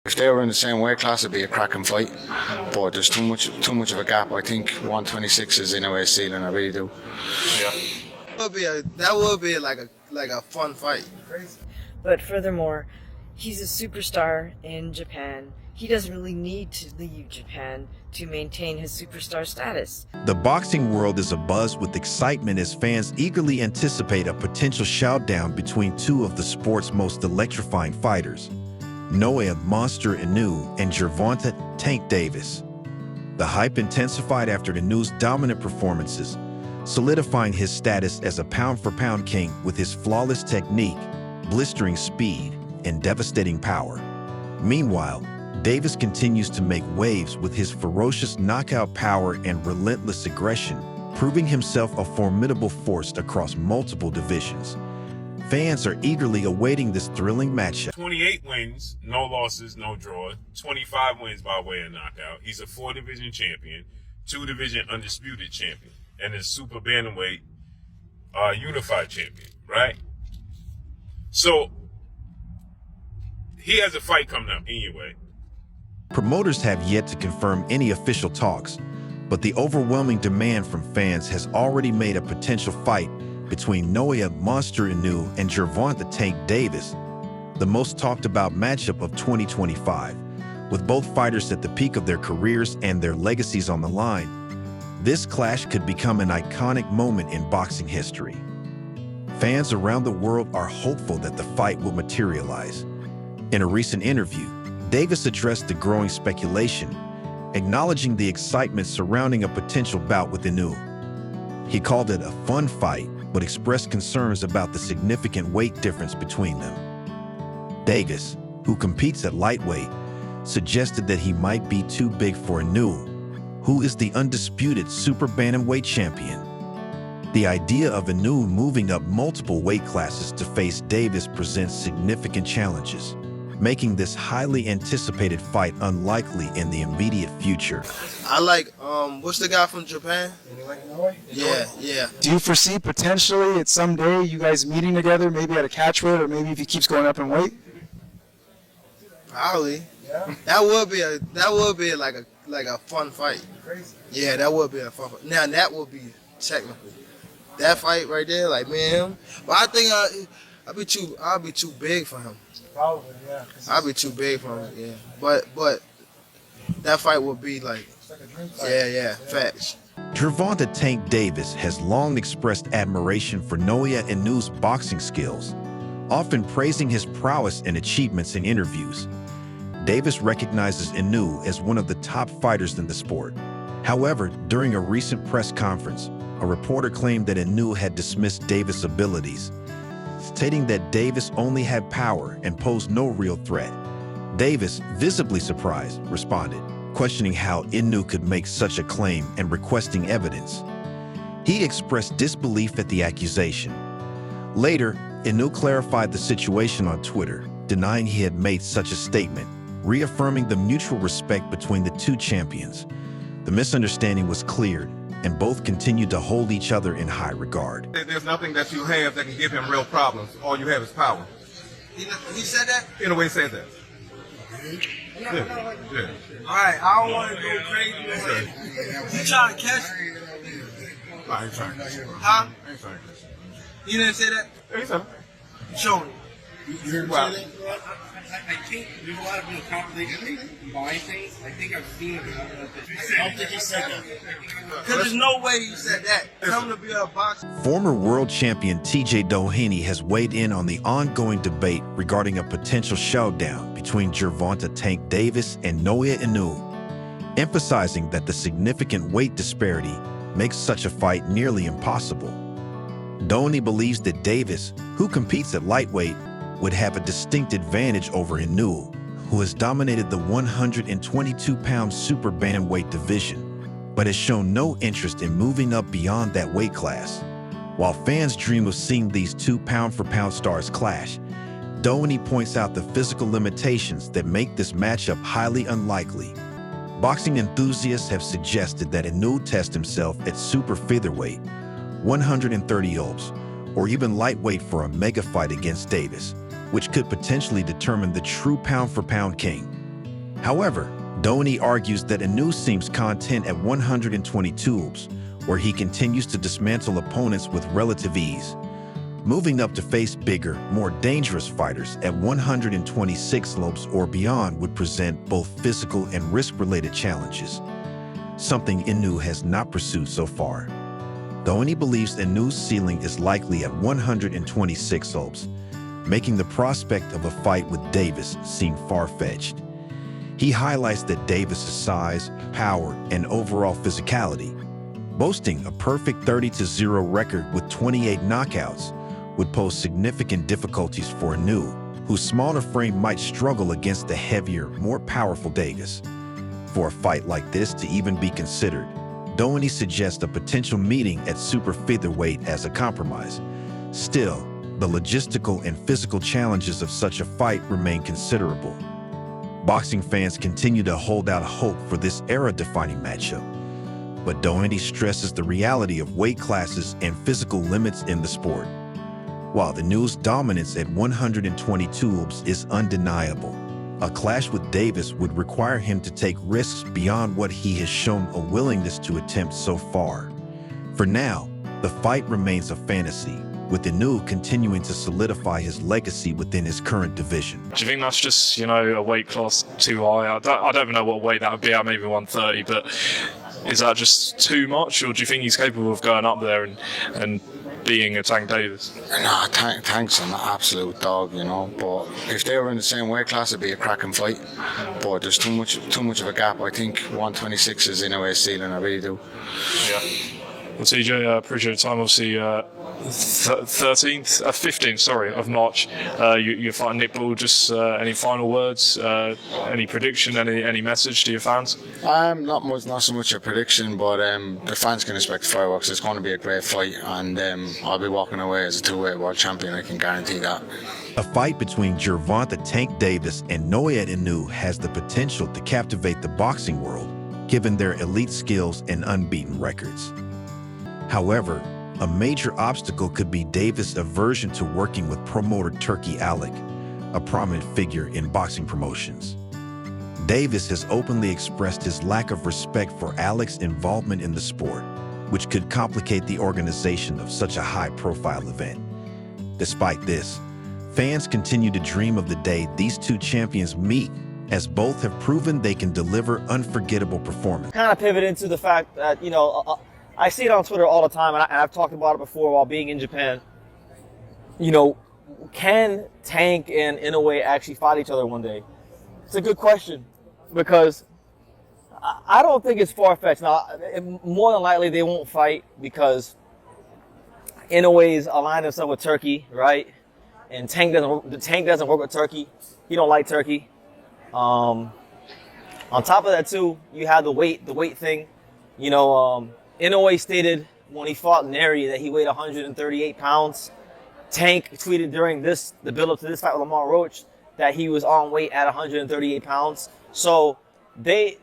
If they were in the same weight class, it'd be a cracking fight. But there's too much of a gap. I think 126 is Inoue's ceiling. I really do. Yeah. That would be like a fun fight. But furthermore, he's a superstar in Japan. He doesn't really need to leave Japan to maintain his superstar status. The boxing world is abuzz with excitement as fans eagerly anticipate a potential showdown between two of the sport's most electrifying fighters, Naoya Monster Inoue and Gervonta Tank Davis. The hype intensified after Inoue's dominant performances, solidifying his status as a pound-for-pound king with his flawless technique, blistering speed, and devastating power. Meanwhile, Davis continues to make waves with his ferocious knockout power and relentless aggression, proving himself a formidable force across multiple divisions. Fans are eagerly awaiting this thrilling matchup. 28 wins, no losses, no draw. 25 wins by way of knockout. He's a 4-division champion, 2-division undisputed champion, and a super bantamweight unified champion, right? So, he has a fight coming up anyway. Promoters have yet to confirm any official talks, but the overwhelming demand from fans has already made a potential fight between Naoya Monster Inoue and Gervonta Tank Davis the most talked about matchup of 2025. With both fighters at the peak of their careers and their legacies on the line, this clash could become an iconic moment in boxing history. Fans around the world are hopeful that the fight will materialize. In a recent interview, Davis addressed the growing speculation, acknowledging the excitement surrounding a potential bout with Inoue. He called it a fun fight, but expressed concerns about the significant weight difference between them. Davis, who competes at lightweight, suggested that he might be too big for Inoue, who is the undisputed super bantamweight champion. The idea of Inoue moving up multiple weight classes to face Davis presents significant challenges, making this highly anticipated fight unlikely in the immediate future. I like, what's the guy from Japan? Inoue? Yeah. Do you foresee potentially at some day you guys meeting together, maybe at a catchweight, or maybe if he keeps going up in weight? Probably. Yeah. That would be like a fun fight. Crazy. Yeah, that would be a fun fight. Now that would be technical. That fight right there, like me and him. But I think I'll be too big for him. Probably, yeah. I'll be too big for him, yeah. But that fight would be like, It's like a dream fight. yeah, facts. Gervonta Tank Davis has long expressed admiration for Naoya Inoue's boxing skills, often praising his prowess and achievements in interviews. Davis recognizes Inoue as one of the top fighters in the sport. However, during a recent press conference, a reporter claimed that Inoue had dismissed Davis' abilities, stating that Davis only had power and posed no real threat. Davis, visibly surprised, responded, questioning how Inoue could make such a claim and requesting evidence. He expressed disbelief at the accusation. Later, Inoue clarified the situation on Twitter, denying he had made such a statement, reaffirming the mutual respect between the two champions. The misunderstanding was cleared, and both continued to hold each other in high regard. There's nothing that you have that can give him real problems. All you have is power. He said that? Inoue said that. Yeah. Yeah. All right, I don't want to go crazy with it. You trying to catch me? I ain't trying to. Huh? I ain't trying to. You didn't say that? He said it. Show me. You heard me say that? I think there's a lot of people confidently buy things. I think I've seen it. I don't think he said that. Because there's no way you said that. Come to be a boxer. Former world champion TJ Doheny has weighed in on the ongoing debate regarding a potential showdown between Gervonta Tank Davis and Naoya Inoue, emphasizing that the significant weight disparity makes such a fight nearly impossible. Doheny believes that Davis, who competes at lightweight, would have a distinct advantage over Inoue, who has dominated the 122-pound super bantamweight division, but has shown no interest in moving up beyond that weight class. While fans dream of seeing these two pound-for-pound stars clash, Doheny points out the physical limitations that make this matchup highly unlikely. Boxing enthusiasts have suggested that Inoue test himself at super featherweight, 130 Erupts, or even lightweight for a mega fight against Davis, which could potentially determine the true pound-for-pound king. However, Inoue argues that Inoue seems content at 122 lbs, where he continues to dismantle opponents with relative ease. Moving up to face bigger, more dangerous fighters at 126 lbs or beyond would present both physical and risk-related challenges, something Inoue has not pursued so far. Inoue believes Inoue's ceiling is likely at 126 lbs, making the prospect of a fight with Davis seem far-fetched. He highlights that Davis's size, power, and overall physicality, boasting a perfect 30-0 record with 28 knockouts, would pose significant difficulties for Inoue, whose smaller frame might struggle against the heavier, more powerful Davis. For a fight like this to even be considered, Inoue suggests a potential meeting at super featherweight as a compromise. Still, the logistical and physical challenges of such a fight remain considerable. Boxing fans continue to hold out hope for this era-defining matchup, but Inoue stresses the reality of weight classes and physical limits in the sport. While Inoue's dominance at 122 lbs is undeniable, a clash with Davis would require him to take risks beyond what he has shown a willingness to attempt so far. For now, the fight remains a fantasy, with Inoue continuing to solidify his legacy within his current division. Do you think that's just, a weight class too high? I don't even know what weight that would be at, maybe 130, but is that just too much, or do you think he's capable of going up there and being a Tank Davis? No, Tank's an absolute dog, but if they were in the same weight class, it'd be a cracking fight. But there's too much of a gap. I think 126 is Inoue's ceiling, I really do. Yeah. Well, TJ, I appreciate your time. Obviously, 15th of March, you're fighting Nick Ball. Just any final words, any prediction, any message to your fans? Not so much a prediction, but the fans can expect fireworks. It's going to be a great fight, and I'll be walking away as a two-weight world champion. I can guarantee that. A fight between Gervonta Tank Davis and Naoya Inoue has the potential to captivate the boxing world, given their elite skills and unbeaten records. However, a major obstacle could be Davis' aversion to working with promoter Turki Alek, a prominent figure in boxing promotions. Davis has openly expressed his lack of respect for Alek's involvement in the sport, which could complicate the organization of such a high-profile event. Despite this, fans continue to dream of the day these two champions meet, as both have proven they can deliver unforgettable performances. Kind of pivot into the fact that, I see it on Twitter all the time, and I've talked about it before while being in Japan. Can Tank and Inoue actually fight each other one day? It's a good question, because I don't think it's far-fetched. Now, more than likely they won't fight because Inoue's aligned himself with Turkey, right? And Tank doesn't work with Turkey. He don't like Turkey. On top of that, too, you have the weight thing. Inoue stated when he fought Neri that he weighed 138 pounds. Tank tweeted during the build-up to this fight with Lamar Roach that he was on weight at 138 pounds. So they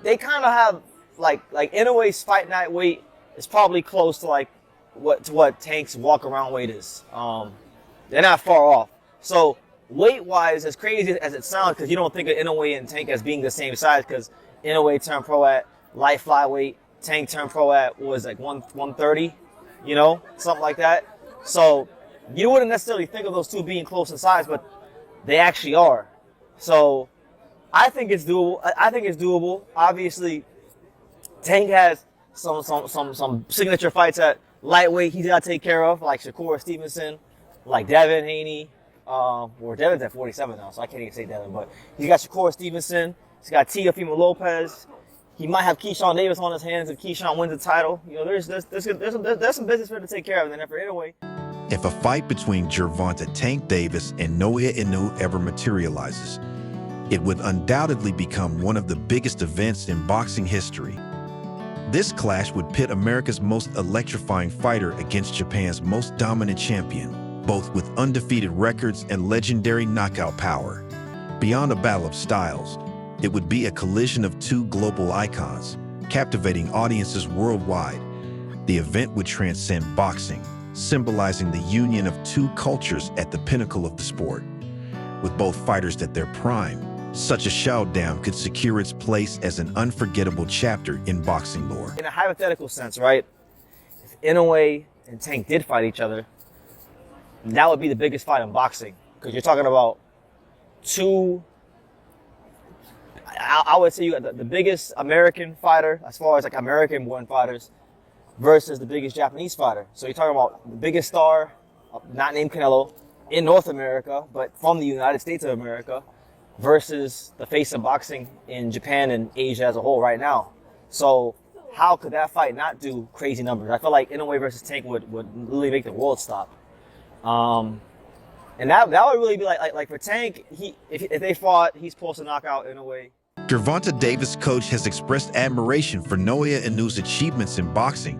kind of have like Inoue's fight night weight is probably close to what Tank's walk-around weight is. They're not far off. So weight-wise, as crazy as it sounds, because you don't think of Inoue and Tank as being the same size, because Inoue turned pro at light flyweight. Tank turned pro at, 130, something like that. So you wouldn't necessarily think of those two being close in size, but they actually are. So I think it's doable. Obviously, Tank has some signature fights at lightweight he's got to take care of, like Shakur Stevenson, like Devin Haney. Or Devin's at 47 now, so I can't even say Devin, but he's got Shakur Stevenson. He's got Teofimo Lopez. He might have Keyshawn Davis on his hands if Keyshawn wins the title. There's some business for him to take care of. And then for Inoue, if a fight between Gervonta Tank Davis and Naoya Inoue ever materializes, it would undoubtedly become one of the biggest events in boxing history. This clash would pit America's most electrifying fighter against Japan's most dominant champion, both with undefeated records and legendary knockout power. Beyond a battle of styles, it would be a collision of two global icons, captivating audiences worldwide. The event would transcend boxing, symbolizing the union of two cultures at the pinnacle of the sport. With both fighters at their prime, such a showdown could secure its place as an unforgettable chapter in boxing lore. In a hypothetical sense, right? If Inoue and Tank did fight each other, that would be the biggest fight in boxing. Because you're talking about two, I would say you got the biggest American fighter, as far as like American-born fighters, versus the biggest Japanese fighter. So you're talking about the biggest star, not named Canelo, in North America, but from the United States of America, versus the face of boxing in Japan and Asia as a whole right now. So how could that fight not do crazy numbers? I feel like Inoue versus Tank would really make the world stop. And that would really be like for Tank, if they fought, he's supposed to knock out Inoue. Gervonta Davis' coach has expressed admiration for Naoya Inoue's achievements in boxing,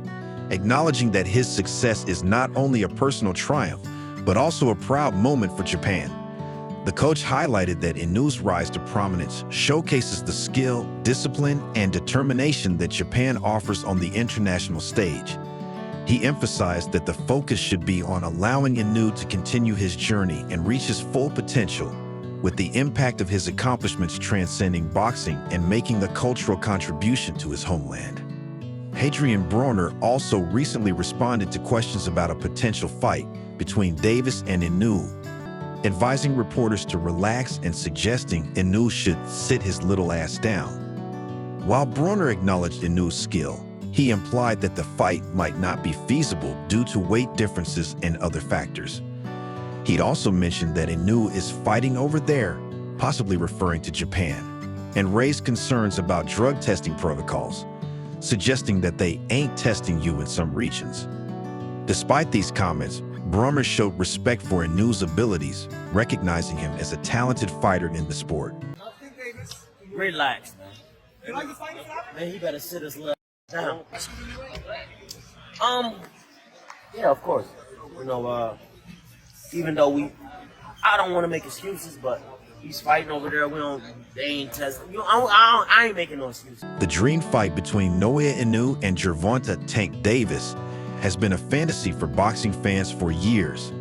acknowledging that his success is not only a personal triumph, but also a proud moment for Japan. The coach highlighted that Inoue's rise to prominence showcases the skill, discipline, and determination that Japan offers on the international stage. He emphasized that the focus should be on allowing Inoue to continue his journey and reach his full potential, with the impact of his accomplishments transcending boxing and making a cultural contribution to his homeland. Hadrian Bronner also recently responded to questions about a potential fight between Davis and Inoue, advising reporters to relax and suggesting Inoue should sit his little ass down. While Bronner acknowledged Inoue's skill, he implied that the fight might not be feasible due to weight differences and other factors. He'd also mentioned that Inoue is fighting over there, possibly referring to Japan, and raised concerns about drug testing protocols, suggesting that they ain't testing you in some regions. Despite these comments, Bronner showed respect for Inoue's abilities, recognizing him as a talented fighter in the sport. Relax, man. Man, he better sit his little down. Yeah, of course. You know, even though I don't want to make excuses, but he's fighting over there. They ain't testing. You know, I ain't making no excuses. The dream fight between Naoya Inoue and Gervonta Tank Davis has been a fantasy for boxing fans for years.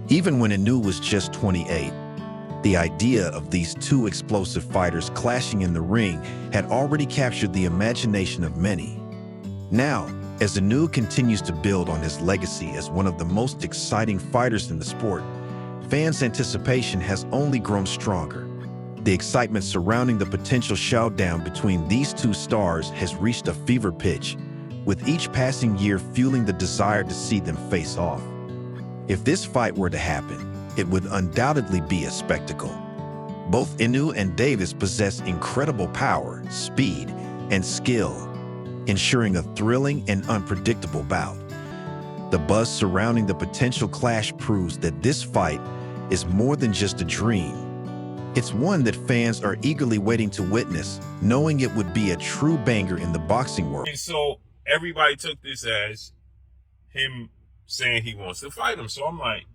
Even when Inoue was just 28, the idea of these two explosive fighters clashing in the ring had already captured the imagination of many. Now, as Inoue continues to build on his legacy as one of the most exciting fighters in the sport, fans' anticipation has only grown stronger. The excitement surrounding the potential showdown between these two stars has reached a fever pitch, with each passing year fueling the desire to see them face off. If this fight were to happen, it would undoubtedly be a spectacle. Both Inoue and Davis possess incredible power, speed, and skill, ensuring a thrilling and unpredictable bout. The buzz surrounding the potential clash proves that this fight is more than just a dream. It's one that fans are eagerly waiting to witness, knowing it would be a true banger in the boxing world. And so everybody took this as him saying he wants to fight him. So I'm like,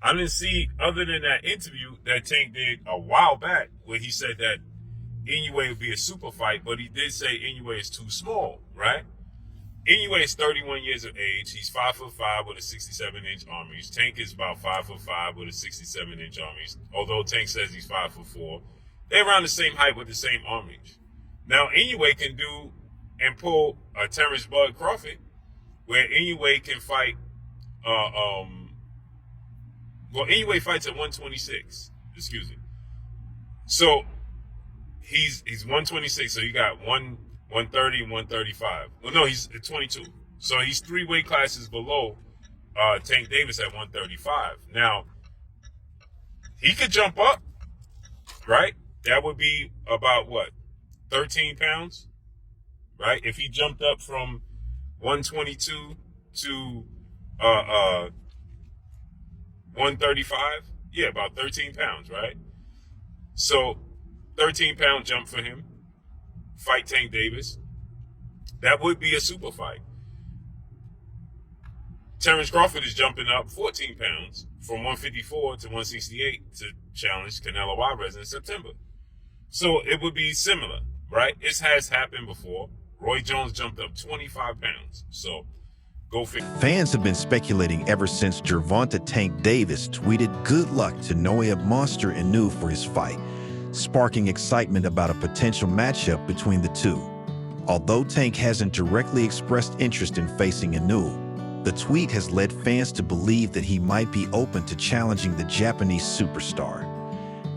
I didn't see, other than that interview that Tank did a while back, where he said that Inoue would be a super fight, but he did say Inoue is too small, right? Inoue is 31 years of age. He's 5'5" with a 67-inch arm reach. Tank is about 5'5" with a 67-inch arm reach. Although Tank says he's 5'4", they're around the same height with the same arm reach. Now Inoue can do and pull a Terrence Bud Crawford, where Inoue can fight. Well, Inoue fights at 126. Excuse me. So he's 126. So you got 130, 135. Well, no, he's at 22. So he's 3 weight classes below Tank Davis at 135. Now he could jump up, right? That would be about what, 13 pounds, right? If he jumped up from 122 to 135, yeah, about 13 pounds, right? So 13-pound jump for him, fight Tank Davis. That would be a super fight. Terrence Crawford is jumping up 14 pounds from 154 to 168 to challenge Canelo Alvarez in September. So it would be similar, right? It has happened before. Roy Jones jumped up 25 pounds. So go figure. Fans have been speculating ever since Gervonta Tank Davis tweeted good luck to Naoya Monster Inoue for his fight, sparking excitement about a potential matchup between the two. Although Tank hasn't directly expressed interest in facing Inoue, the tweet has led fans to believe that he might be open to challenging the Japanese superstar.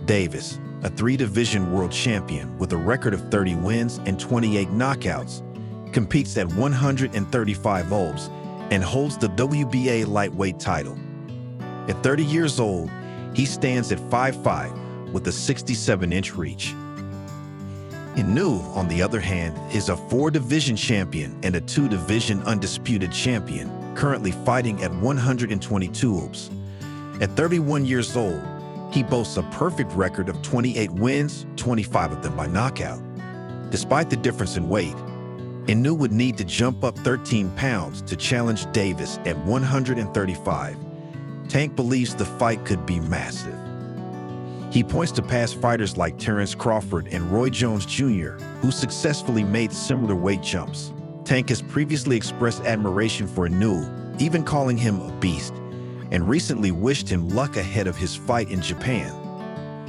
Davis, a 3-division world champion with a record of 30 wins and 28 knockouts, competes at 135 Ulbs and holds the WBA lightweight title. At 30 years old, he stands at 5'5" with a 67-inch reach. Inoue, on the other hand, is a 4-division champion and a 2-division undisputed champion, currently fighting at 122 Ulbs. At 31 years old, he boasts a perfect record of 28 wins, 25 of them by knockout. Despite the difference in weight, Inoue would need to jump up 13 pounds to challenge Davis at 135. Tank believes the fight could be massive. He points to past fighters like Terence Crawford and Roy Jones Jr., who successfully made similar weight jumps. Tank has previously expressed admiration for Inoue, even calling him a beast, and recently wished him luck ahead of his fight in Japan.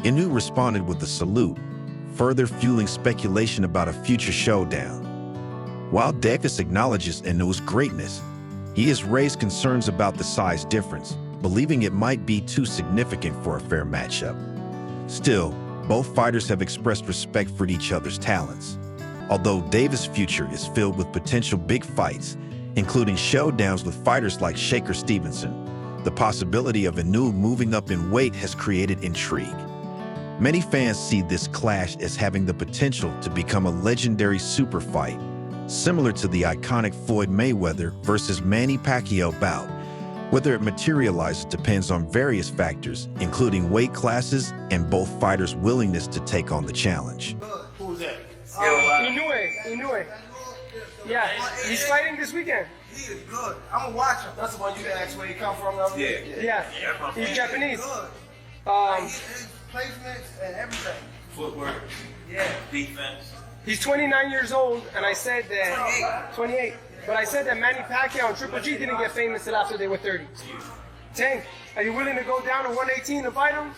Inoue responded with a salute, further fueling speculation about a future showdown. While Davis acknowledges Inoue's greatness, he has raised concerns about the size difference, believing it might be too significant for a fair matchup. Still, both fighters have expressed respect for each other's talents. Although Davis' future is filled with potential big fights, including showdowns with fighters like Shakur Stevenson, the possibility of Inoue moving up in weight has created intrigue. Many fans see this clash as having the potential to become a legendary super fight, similar to the iconic Floyd Mayweather versus Manny Pacquiao bout. Whether it materializes depends on various factors, including weight classes and both fighters' willingness to take on the challenge. Who's that? Inoue. Yeah, he's fighting this weekend. He is good. I'm gonna watch him. That's the one you asked where he come from. Yeah. He's Japanese. His placements and everything. Footwork. Yeah. Defense. He's 29 years old, and I said that 28. But I said that Manny Pacquiao and Triple G didn't get famous until after they were 30. Tank, are you willing to go down to 118 and fight him?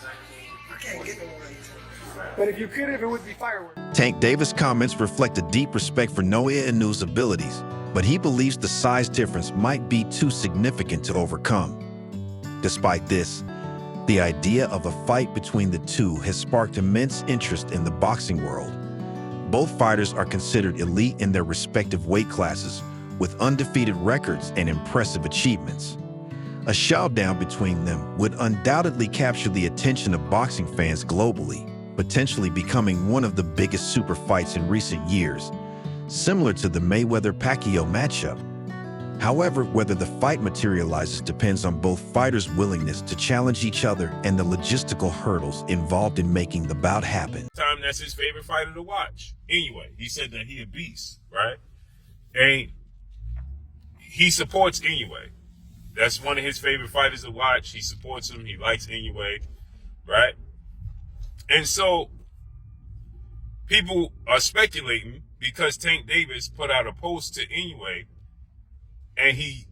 I can't get to 118. But if you could, it would be fireworks. Tank Davis' comments reflect a deep respect for Naoya Inoue's abilities, but he believes the size difference might be too significant to overcome. Despite this, the idea of a fight between the two has sparked immense interest in the boxing world. Both fighters are considered elite in their respective weight classes, with undefeated records and impressive achievements. A showdown between them would undoubtedly capture the attention of boxing fans globally, potentially becoming one of the biggest super fights in recent years, similar to the Mayweather-Pacquiao matchup. However, whether the fight materializes depends on both fighters' willingness to challenge each other and the logistical hurdles involved in making the bout happen. That's his favorite fighter to watch. Anyway, he said that he a beast, right? And he supports Inoue. That's one of his favorite fighters to watch. He supports him. He likes Inoue, right? And so people are speculating because Tank Davis put out a post to Inoue and he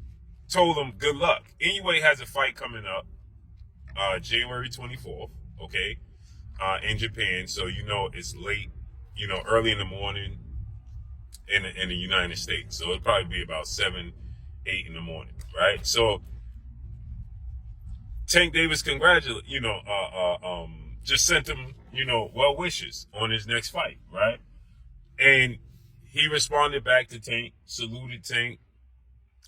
told him good luck. Inoue has a fight coming up January 24th, okay, in Japan. So, it's late, early in the morning in the United States. So it'll probably be about 7, 8 in the morning, right? So Tank Davis just sent him, well wishes on his next fight, right? And he responded back to Tank, saluted Tank,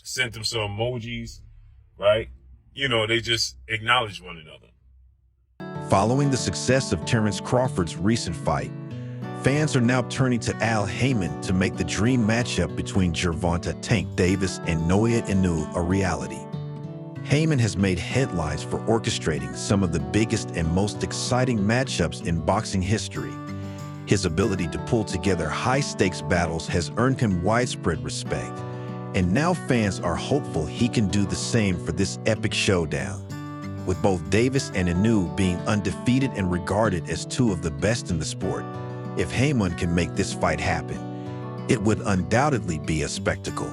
sent him some emojis, right? They just acknowledged one another. Following the success of Terence Crawford's recent fight, fans are now turning to Al Heyman to make the dream matchup between Gervonta Tank Davis and Naoya Inoue a reality. Heyman has made headlines for orchestrating some of the biggest and most exciting matchups in boxing history. His ability to pull together high-stakes battles has earned him widespread respect, and now fans are hopeful he can do the same for this epic showdown. With both Davis and Inoue being undefeated and regarded as two of the best in the sport, if Heyman can make this fight happen, it would undoubtedly be a spectacle.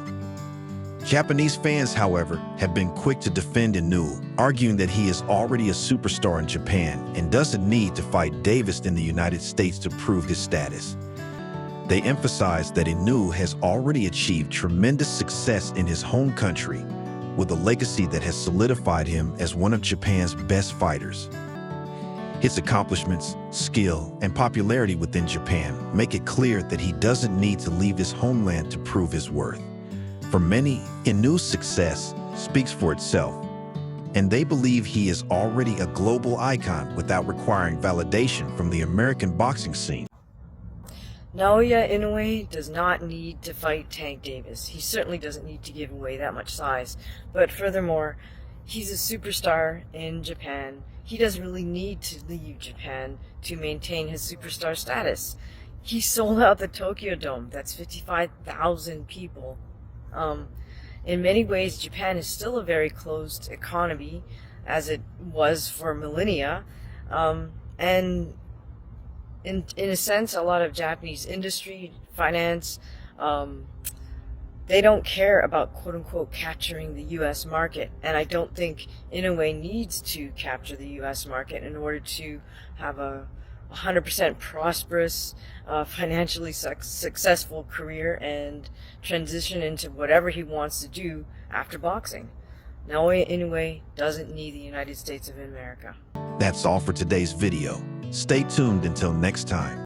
Japanese fans, however, have been quick to defend Inoue, arguing that he is already a superstar in Japan and doesn't need to fight Davis in the United States to prove his status. They emphasize that Inoue has already achieved tremendous success in his home country, with a legacy that has solidified him as one of Japan's best fighters. His accomplishments, skill, and popularity within Japan make it clear that he doesn't need to leave his homeland to prove his worth. For many, Inoue's success speaks for itself, and they believe he is already a global icon without requiring validation from the American boxing scene. Naoya Inoue does not need to fight Tank Davis. He certainly doesn't need to give away that much size. But furthermore, he's a superstar in Japan. He doesn't really need to leave Japan to maintain his superstar status. He sold out the Tokyo Dome. That's 55,000 people. In many ways, Japan is still a very closed economy, as it was for millennia. And in a sense, a lot of Japanese industry, finance, they don't care about quote-unquote capturing the U.S. market. And I don't think Inoue needs to capture the U.S. market in order to have a 100% prosperous, financially successful career and transition into whatever he wants to do after boxing. Naoya Inoue doesn't need the United States of America. That's all for today's video. Stay tuned until next time.